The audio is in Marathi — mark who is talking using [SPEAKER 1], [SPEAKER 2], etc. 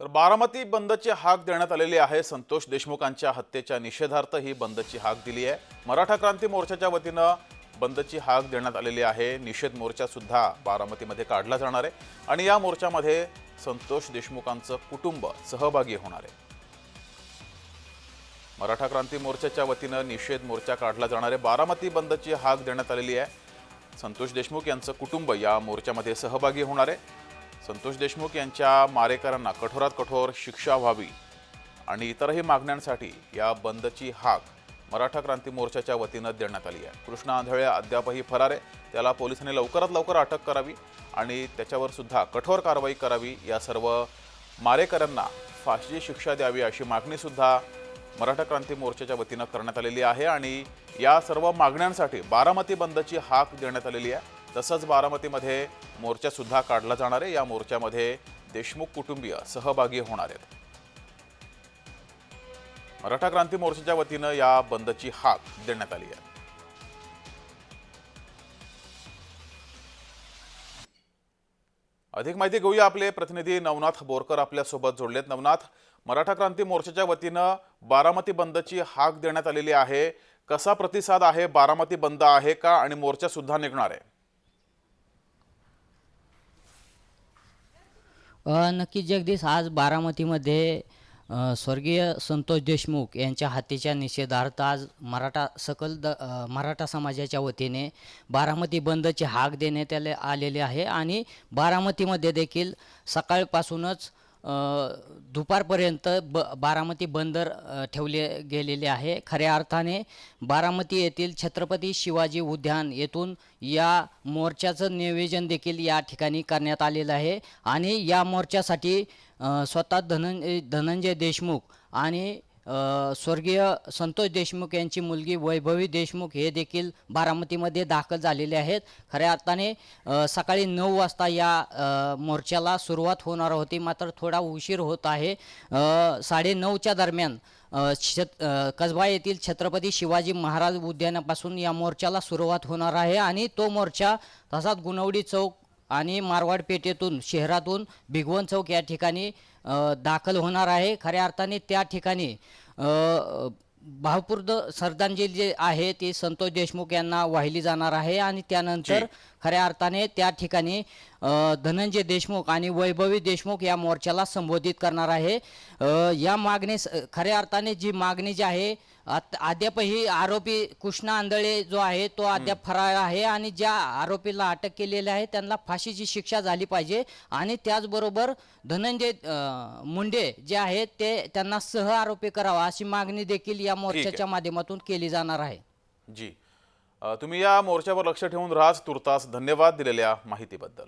[SPEAKER 1] तर बारामती बंदची हाक देण्यात आलेली आहे। संतोष देशमुखांच्या हत्येच्या निषेधार्थ ही बंदची हाक दिली आहे। मराठा क्रांती मोर्चाच्या वतीनं बंदची हाक देण्यात आलेली आहे। निषेध मोर्चा सुद्धा बारामतीमध्ये काढला जाणार आहे आणि या मोर्चामध्ये संतोष देशमुखांचं कुटुंब सहभागी होणार आहे। मराठा क्रांती मोर्चाच्या वतीनं निषेध मोर्चा काढला जाणार आहे। बारामती बंदची हाक देण्यात आलेली आहे। संतोष देशमुख यांचं कुटुंब या मोर्चामध्ये सहभागी होणार आहे। संतोष देशमुख यांच्या मारेकरांना कठोरात कठोर शिक्षा व्हावी आणि इतरही मागण्यांसाठी या बंदची हाक मराठा क्रांती मोर्चाच्या वतीनं देण्यात आली आहे। कृष्ण आंधळे अद्यापही फरार आहे, त्याला पोलिसांनी लवकरात लवकर अटक करावी आणि त्याच्यावर सुद्धा कठोर कारवाई करावी। या सर्व मारेकरांना फाशीची शिक्षा द्यावी अशी मागणी सुद्धा मराठा क्रांती मोर्चाच्या वतीनं करण्यात आलेली आहे आणि या सर्व मागण्यांसाठी बारामती बंदची हाक देण्यात आलेली आहे। तसंच बारामतीमध्ये मोर्चा सुद्धा काढला जाणार आहे। या मोर्चामध्ये देशमुख कुटुंबीय सहभागी होणार आहेत। मराठा क्रांती मोर्चाच्या वतीनं या बंदची हाक देण्यात आली आहे। अधिक माहिती घेऊया, आपले प्रतिनिधी नवनाथ बोरकर आपल्या सोबत जोडलेत। नवनाथ, मराठा क्रांती मोर्चाच्या वतीनं बारामती बंदची हाक देण्यात आलेली आहे, कसा प्रतिसाद आहे? बारामती बंद आहे का आणि मोर्चा सुद्धा निघणार आहे?
[SPEAKER 2] नक्की जगदीश, आज बारामतीमध्ये स्वर्गीय संतोष देशमुख यांच्या हत्येच्या निषेधार्थ आज मराठा समाजाच्या वतीने बारामती बंदची हाक देण्यात आलेली आहे आणि बारामतीमध्ये देखील सकाळपासूनच दुपारपर्यंत बारामती बंद ठेवले गेलेले आहे। खऱ्या अर्थाने बारामती येथील छत्रपती शिवाजी उद्यान येथून या मोर्चाचं नियोजन देखील या ठिकाणी करण्यात आलेलं आहे आणि या मोर्चासाठी स्वतः धनंजय देशमुख आणि स्वर्गीय संतोष देशमुख यांची मुलगी वैभवी देशमुख हे देखील बारामतीमध्ये दाखल झालेले आहेत। खऱ्या अर्थाने सकाळी 9 वाजता या मोर्चाला सुरुवात होणार होती, मात्र थोडा उशीर होत आहे। 9:30च्या दरम्यान कसबा येथील छत्रपती शिवाजी महाराज उद्यानापासून या मोर्चाला सुरुवात होणार आहे आणि तो मोर्चा तसाच गुणवडी चौक आणि मारवाड पेठेतून शहरातून भिगवण चौक या ठिकाणी दाखल होणार आहे। खऱ्या अर्थाने त्या ठिकाणी भावपूर्ण श्रद्धांजली जे आहे ती संतोष देशमुख यांना वाहिली जाणार आहे आणि त्यानंतर खऱ्या अर्थाने त्या ठिकाणी धनंजय देशमुख आणि वैभवी देशमुख या मोर्चाला संबोधित करणार आहे। या मागणी खऱ्या अर्थाने जी मागणी जी आहे, अद्यापही आरोपी कृष्ण आंधळे जो आहे तो अद्याप फरार आहे आणि ज्या आरोपीला अटक केलेली आहे त्यांना फाशीची शिक्षा झाली पाहिजे आणि त्याचबरोबर धनंजय मुंडे जे आहेत ते त्यांना सह आरोपी करावा अशी मागणी देखील या मोर्चाच्या माध्यमातून केली जाणार आहे।
[SPEAKER 1] जी, तुम्ही या मोर्चावर लक्ष ठेवून राहा। तुर्तास धन्यवाद दिलेल्या माहितीबद्दल।